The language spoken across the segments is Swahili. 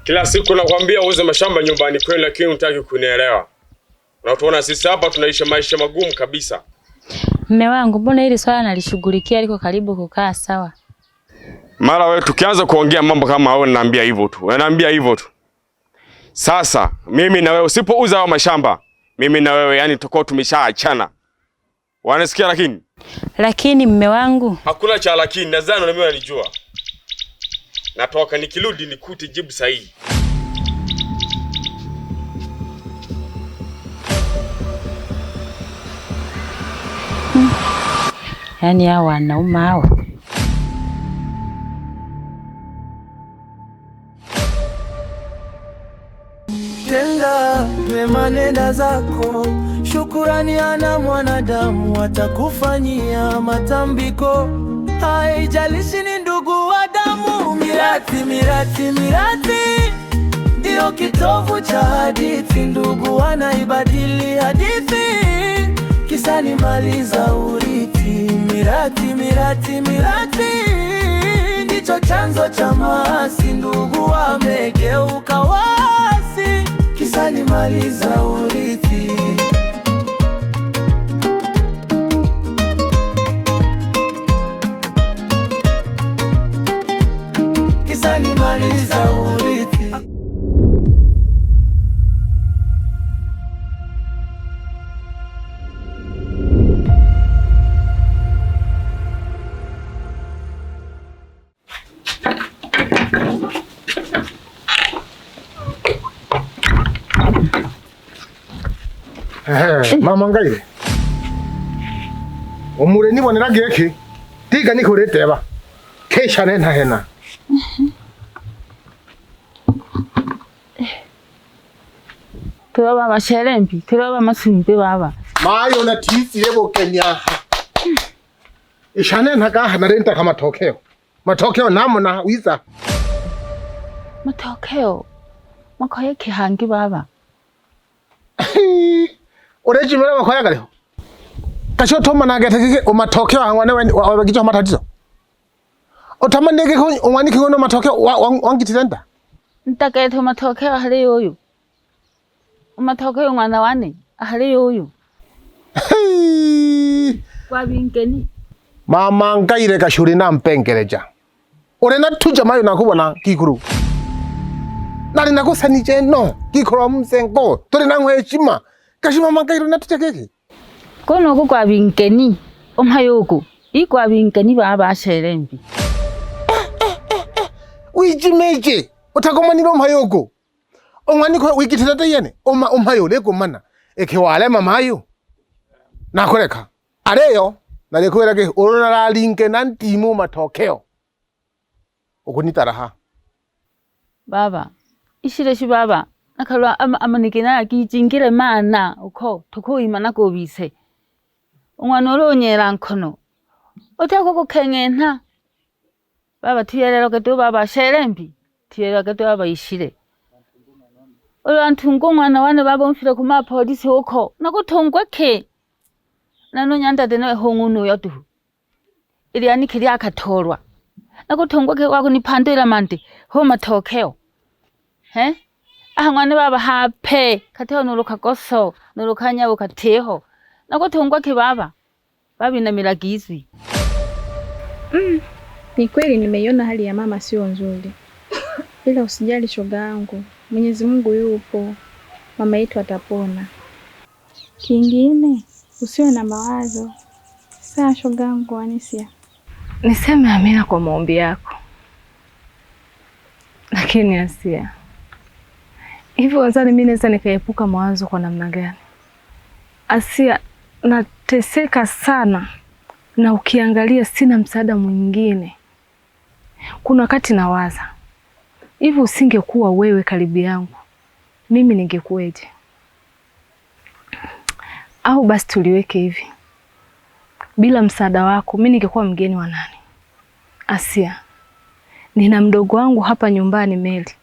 Kila siku nakwambia uuze mashamba nyumbani kwenu, lakini hutaki kunielewa. Na tuona sisi hapa tunaishi maisha magumu kabisa. Mume wangu, mbona hili swala nalishughulikia liko karibu kukaa sawa? Mara wewe tukianza kuongea mambo kama hao ninaambia hivyo tu. Naambia hivyo tu. Sasa mimi na wewe usipouza hao mashamba, mimi na wewe yani tutakuwa tumeshaachana. Wanasikia lakini? Lakini mume wangu, hakuna cha lakini, nadhani na mimi unanijua. Natoka nikirudi nikute jibu sahihi. Yaani hao wanaume hao. Tenda wema nenda zako, shukurani ana mwanadamu atakufanyia matambiko. Haijalishi ni ndugu wa damu, mirati ndio kitovu cha hadithi. Ndugu wanaibadili hadithi, kisa ni mali za urithi. Mirati ndicho chanzo cha maasi. Ndugu wamegeuka wasi, kisa ni mali za urithi. Kisa ni mali za urithi. Mama Ngaire. Omure ni bonera geke. Tiga ni kurete ba. Kesha nena hena. Tuwa masherembi, tuwa masumbe baba. Mayo na tisi yebo Kenya. Ishane naka hanarenta kama tokeo. Matokeo namo na wiza. Matokeo. Makoye kihangi baba. Ureji mera makoya galeho. Kasho toma na gete o matokeo hangwane wagicho matatizo. Otamandege ko omwani kingono matokeo wangitirenda. Ntakete matokeo hali yoyo. Matokeo mwana wane hali yoyo. Kwa binkeni. Mama Ngaire kashuri na mpengereja. Orena tuja mayo nakubona kikuru. Nari nakusanije no kikuru msengo. Tore nangwe heshima. Kashima Mama Ngaire natutekeke. Kono ko kwa binkeni. Omhayoko. Ikwa binkeni baba asherembi. Wijimeje. Utakomanira omhayoko. Omwani ko wikitata yene. Omhayo leko mana. Ekewale mama ayo. Nakoleka. Areyo. Nalekuwera ke orona linke nantimu matokeo. Okunitaraha. Baba. Ishireshi baba. Nakalwa amanikina kijingire mana uko tukuimana ko bise. Omwana olonyera nkono. Otako ko kengena. Baba tuyelero keto baba sherembi. Tuyelero keto baba ishire. Olantungo mwana wane baba mfire kuma polisi uko. Nakutongwe ke. Nano nyanda deno honguno yotu. Ili anikiri akatorwa. Nakutongwe ke wako nipandira mande. Ho matokeo. He? Ahangwane baba hape. Kateo nuruka goso. Nurukanya ukateho. Nakutongwe ke baba. Babi na milagizwi. Ni kweli nimeiona hali ya mama sio nzuri. Ila usijali shoga yangu. Mwenyezi Mungu yupo. Mama yetu atapona. Kingine usiwe na mawazo. Sawa shoga yangu Anisia. Niseme amina kwa maombi yako. Lakini Asia, hivi wazani mimi naweza nikaepuka mawazo kwa namna gani? Asia, nateseka sana na ukiangalia sina msaada mwingine. Kuna wakati nawaza, hivi usingekuwa wewe karibu yangu, mimi ningekuweje? Au basi tuliweke hivi, bila msaada wako mimi ningekuwa mgeni wa nani? Asia, nina mdogo wangu hapa nyumbani Meli.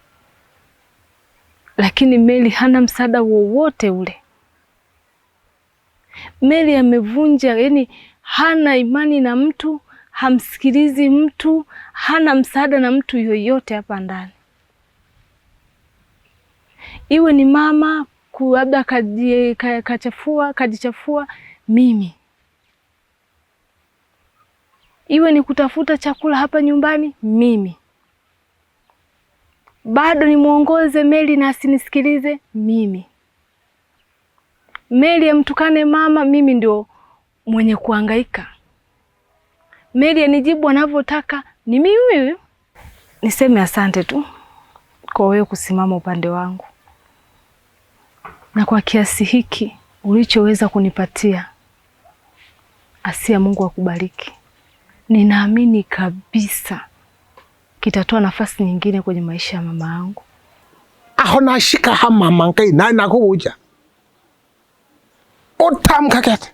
Lakini Meli hana msaada wowote ule. Meli amevunja, yani hana imani na mtu, hamsikilizi mtu, hana msaada na mtu yoyote hapa ndani. Iwe ni mama labda kajichafua mimi. Iwe ni kutafuta chakula hapa nyumbani mimi. Bado ni muongoze Meli na asinisikilize mimi. Meli amtukane mama, mimi ndio mwenye kuhangaika. Meli anijibu anavyotaka, ni mimi. Niseme asante tu kwa wewe kusimama upande wangu, na kwa kiasi hiki ulichoweza kunipatia. Asia, Mungu akubariki. Ninaamini kabisa kitatoa nafasi nyingine kwenye maisha ya mama yangu. Aho nashika hama mangai na nakuja. Otamkakete.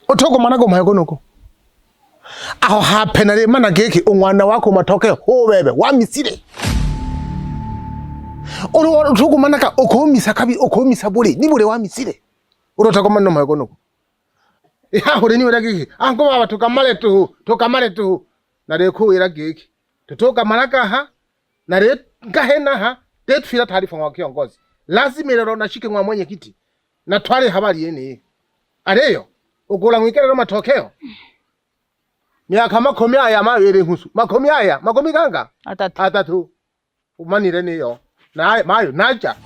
Otoko manako mayagonoko. Aho hapenale mana geki umwana wako matoke ho bebe wamisire. Otoko manaka okomisa kabi okomisa bure ni bure wamisire. Urotako manno mayagonoko. Hore ni wadagiki. Ango baba tukamale tu. Nare ko iragiki. Tutoka manaka ha. Nare ngahena ha. Detu fila taarifa kwa kiongozi. Lazima lero nashike mwa mwenye kiti. Na twale habari yene. Areyo. Ugola mwikere no matokeo. Miaka makomi aya mawere nkusu. Makomi ganga. Atatu. Umanire niyo. Na mayo naja.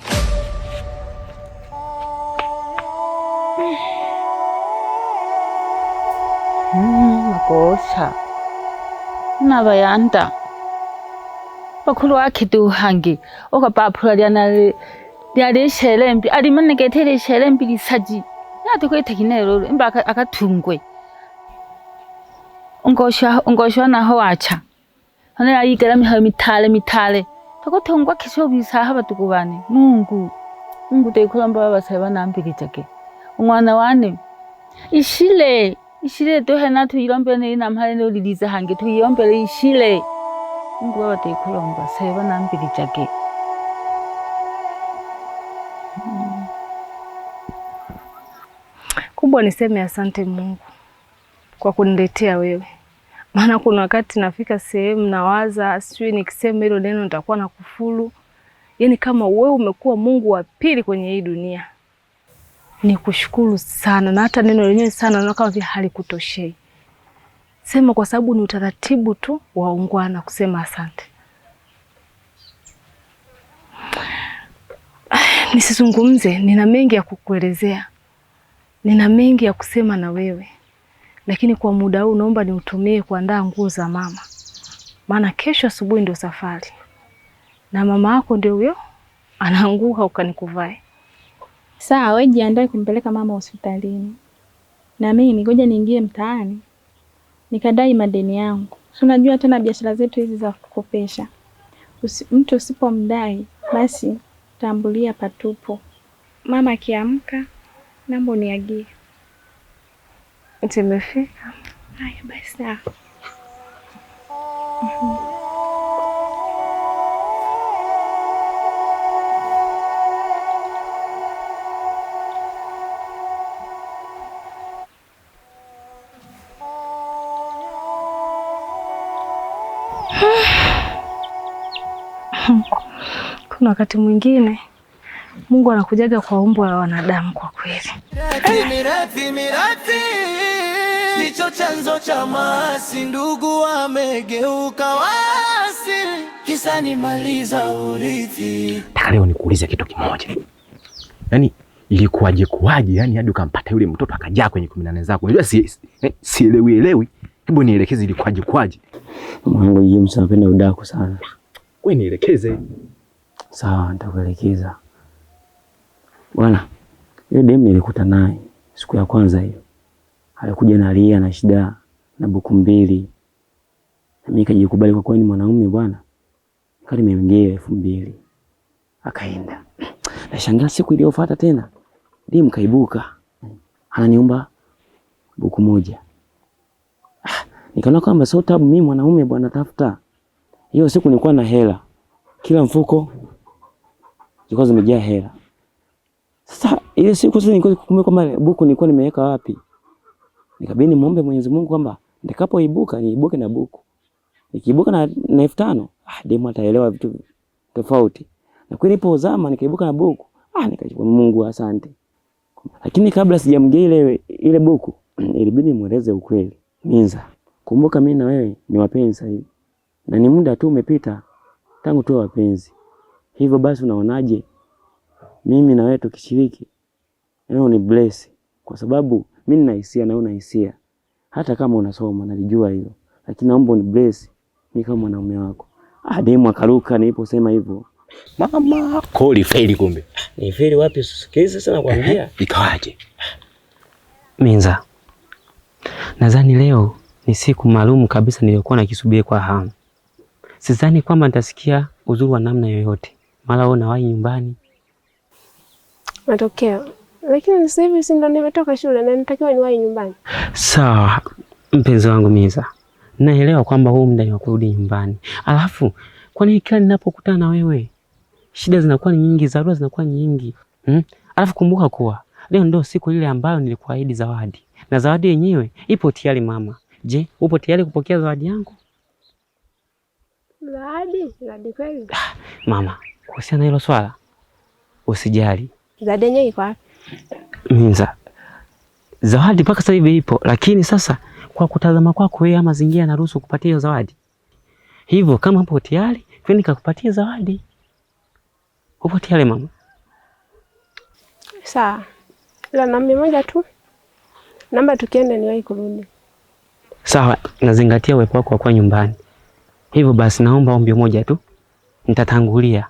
Makosha. Nabayanda. Bakulu akidu hangi. Oka papula lyale shelembi. Alimaneketele shelembi lisaji. Nati kwe tekinero imba akatungwe. Ungosha na hoacha. Hane ayigera mihayo mitale. Takotungwa kisho bisa haba tukubane. Mungu tekulamba babasaba nambiritsake. Umwana wane. Ishile dohe na tuyirombele namhale no liliza hange tuyirombele ishile. Mungu baba tekulamba saba nambiritsake. Kubwa niseme asante Mungu kwa kuniletea wewe. Maana kuna wakati nafika sehemu nawaza sijui nikisema hilo neno nitakuwa na kufuru. Yaani kama wewe umekuwa Mungu wa pili kwenye hii dunia. Nikushukuru sana, na hata neno lenyewe sana na kama vile halikutoshei. Sema kwa sababu ni utaratibu tu wa ungwana kusema asante. Nisizungumze, nina mengi ya kukuelezea. Nina mengi ya kusema na wewe. Lakini kwa muda huu naomba niutumie kuandaa nguo za mama. Maana kesho asubuhi ndio safari. Na mama yako ndio huyo anaanguka ukanikuvae. Sawa, wewe jiandae kumpeleka mama hospitalini. Na mimi ngoja niingie mtaani nikadai madeni yangu. Si unajua tena biashara zetu hizi za kukopesha. Mtu usipomdai basi tambulia patupo. Mama akiamka naomba uniagie. Nimefika. Haya basi sawa. Kuna wakati mwingine Mungu anakujaga kwa umbo la wanadamu kwa kweli. Mirathi ndicho chanzo cha maasi, ndugu wamegeuka wasi, kisa ni maliza urithi. Nataka leo nikuulize kitu kimoja. Yaani ilikuwaje yani hadi ukampata yule mtoto akajaa kwenye 18 zako? Unajua sielewi. Hebu nielekeze ilikuwaje? Mwanangu James anapenda udako sana. Wewe nielekeze. Sawa, nitakuelekeza. Bwana, yule dem nilikuta naye siku ya kwanza hiyo. Alikuja na lia na shida na buku 2. Na mimi nikajikubali kwa kweli mwanaume bwana. Kali nimeingia 2000. Akaenda. Nashangaa siku iliyofuata tena. Dem kaibuka. Ananiomba buku 1. Nikaona kwamba sio tabu mimi mwanaume bwana tafuta. Hiyo siku nilikuwa na hela. Kila mfuko zilikuwa zimejaa hela. Sasa ile siku sasa nilikuwa kama buku nilikuwa nimeweka wapi? Nikabidi muombe Mwenyezi Mungu kwamba nitakapoibuka niibuke na buku. Nikiibuka na 5000, demu ataelewa vitu tofauti. Na kweli nilipozama nikaibuka na buku. Nikachukua, Mungu asante. Lakini kabla sijamgea ile buku, ilibidi nimueleze ukweli. Minza, kumbuka mimi na wewe ni wapenzi sasa hivi. Na ni muda tu umepita tangu tuwe wapenzi. Hivyo basi unaonaje mimi na wewe tukishiriki? Leo ni bless kwa sababu mimi nina hisia na wewe una hisia. Hata kama unasoma nalijua hilo. Lakini naomba ni bless mimi kama mwanaume wako. Demu akaruka niliposema hivyo. Mama, koli faili kumbe. Ni faili wapi sasa sana nakwambia? Ikawaje? Minza, nadhani leo ni siku maalum kabisa niliyokuwa nakisubiri kwa hamu. Sidhani kwamba nitasikia uzuri wa namna yoyote. Mara wewe unawahi nyumbani. Matokeo. Lakini sasa hivi si ndo nimetoka shule na nitakiwa niwahi nyumbani. Sawa, mpenzi wangu Minza. Naelewa kwamba huu muda ni wa kurudi nyumbani. Alafu, kwa nini kila ninapokutana na wewe shida zinakuwa ni nyingi, dharura zinakuwa nyingi? Alafu kumbuka kuwa leo ndio siku ile ambayo nilikuahidi zawadi. Na zawadi yenyewe ipo tayari mama. Je, upo tayari kupokea zawadi yangu? Zawadi kweli? Mama, kuhusiana na hilo swala usijali. Zawadi yenyewe iko wapi? Minza, zawadi mpaka sasa hivi ipo, lakini sasa kwa kutazama kwako wewe mazingira yanaruhusu kupatia hiyo zawadi. Hivyo kama upo tayari, twende nikakupatie zawadi. Upo tayari mama? Sawa. Ila na mmoja tu. Namba tukienda niwahi kurudi. Sawa, nazingatia uwepo wako kwa nyumbani. Hivyo basi naomba ombi moja tu. Nitatangulia.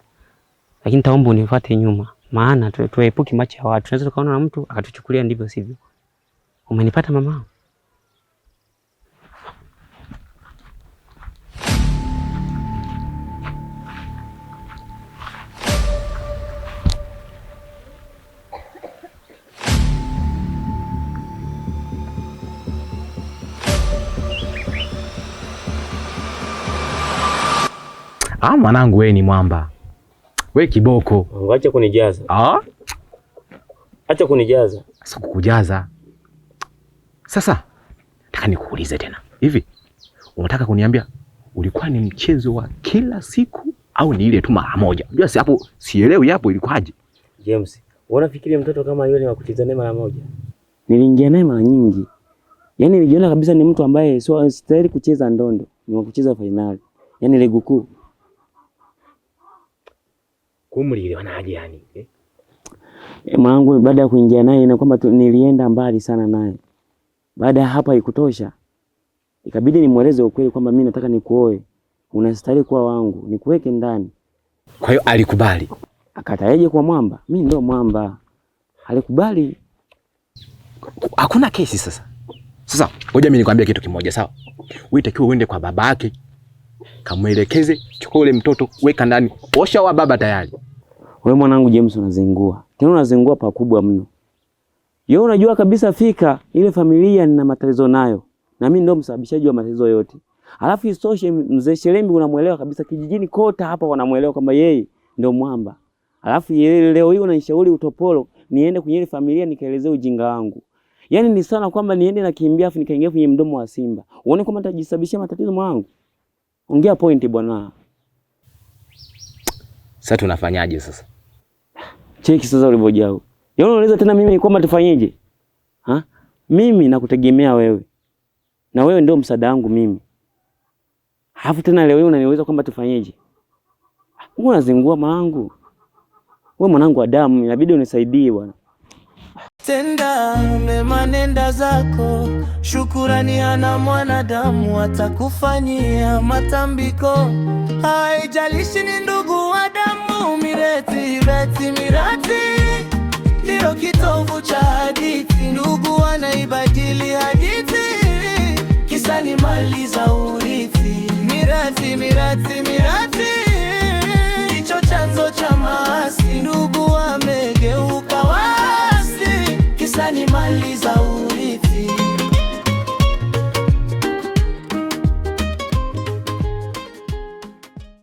Lakini nitaomba unifuate nyuma. Maana tuepuke macho ya watu. Tunaweza tukaona na mtu akatuchukulia ndivyo sivyo. Umenipata mama? Mwanangu wewe ni mwamba. Wewe kiboko. Acha kunijaza. Acha kunijaza. Sasa kukujaza. Sasa nataka nikuulize tena. Hivi unataka kuniambia ulikuwa ni mchezo wa kila siku au ni ile tu mara moja? Unajua si hapo sielewi hapo ilikuwaje? James, unafikiri mtoto kama yule wa kucheza naye mara moja? Niliingia naye mara nyingi. Yaani nilijiona kabisa ni mtu ambaye sio stahili kucheza ndondo, ni wa kucheza finali. Yaani ligi kuu. Kumlielewana aje yani? Mwanangu baada ya kuingia naye na kwamba nilienda mbali sana naye. Baada ya hapa ikutosha. Ikabidi nimueleze ukweli kwamba mimi nataka nikuoe. Unastahili kuwa wangu, nikuweke ndani. Kwa hiyo alikubali. Akataeje kwa mwamba? Mimi ndio mwamba. Alikubali. Hakuna kesi sasa. Sasa ngoja mimi nikwambie kitu kimoja, sawa? Wewe takiwa uende kwa babake. Kamuelekeze, chukua ule mtoto, weka ndani. Osha wa baba tayari. Wewe mwanangu James unazingua. Tena unazingua pakubwa mno. Yeye unajua kabisa fika ile familia nina matatizo nayo. Na mimi ndio msababishaji wa matatizo yote. Alafu isoshe mzee Shelembi unamuelewa kabisa, kijijini kota hapa wanamuelewa kwamba yeye ndio mwamba. Alafu leo hii unanishauri utopolo niende kwenye ile familia nikaelezea ujinga wangu. Yaani ni sana kwamba niende na kimbia afu nikaingia kwenye mdomo wa simba. Uone kama nitajisababishia matatizo mwanangu. Ongea point bwana. Sasa tunafanyaje sasa? Cheki sasa ulivyojao. Yaani unauliza tena mimi kwamba tufanyeje? Mimi nakutegemea wewe. Na wewe ndio msaada wangu mimi. Alafu tena leo unaniuliza kwamba tufanyeje? Unazingua mwanangu. Wewe mwanangu wa damu, inabidi unisaidie bwana. Tenda mema nenda zako, shukurani ana mwanadamu atakufanyia matambiko. Haijalishi ni ndugu wa damu, mirati ndio kitovu cha hadithi. Ndugu wanaibadili hadithi, kisa ni mali za urithi. Mirati